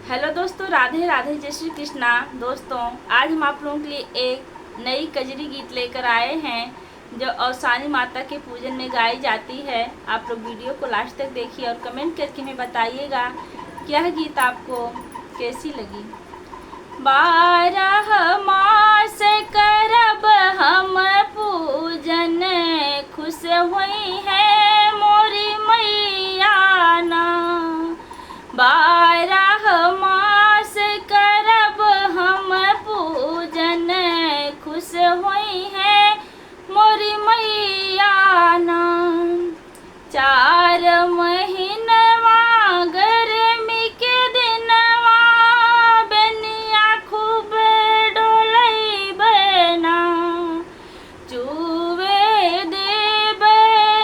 Hello दोस्तों, राधे राधे, जय श्री कृष्णा। दोस्तों, आज हम आप लोगों के लिए एक नई कजरी गीत लेकर आए हैं जो औसानी माता के पूजन में गाई जाती है। आप लोग वीडियो को लास्ट तक देखिए और कमेंट करके हमें बताइएगा कि यह गीत आपको कैसी लगी। 12 मास करब हम पूजन, खुश हुई है मोरी मैया ना। 12 मास करब हम पूजन, खुश हुई है मोरी मैया ना। 4 महीनवा गर्मी के दिनवा, बेनिया खूब डोलई बना। चूवे देवे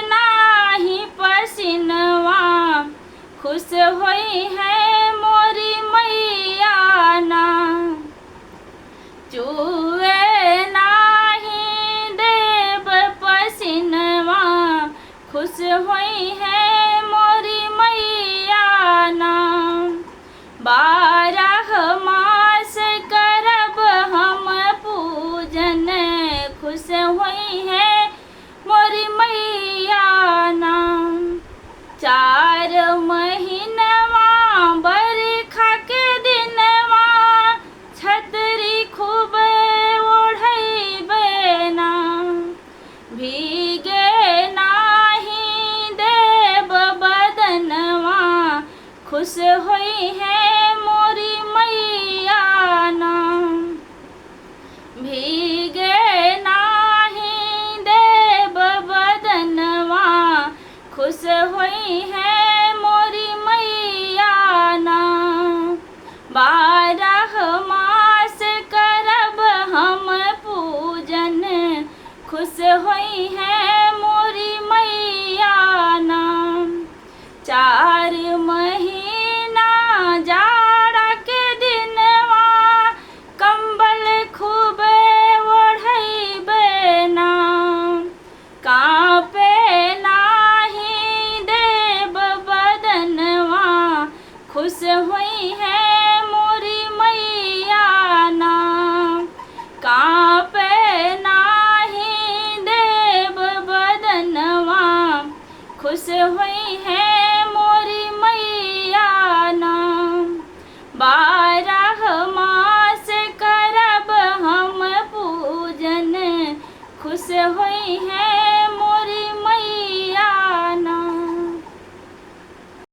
नाही पसीनवा, खुश होई है मोरी मैया ना। चूवे नाही देव पसीनवा, खुश होई है मोरी मैया ना। 12 मास करब हम पूजन, खुश होई है मोरी मैया ना। 4 महीनवा बरखा के दिनवा, छतरी खूब ओढ़ई बेना। भीगे नाही देव बदनवा, खुश होई है मोरी मैया ना। भीगे नाही देव बदनवा, खुश होई है मोरी मैया ना। 12 मास करब हम पूजन, खुश होई है मोरी मैया ना। 4 महीना जाड़ा के दिनवा, कंबल खूब ओढ़ई बेना। कांपे नाही देव बदनवा, खुश हुई है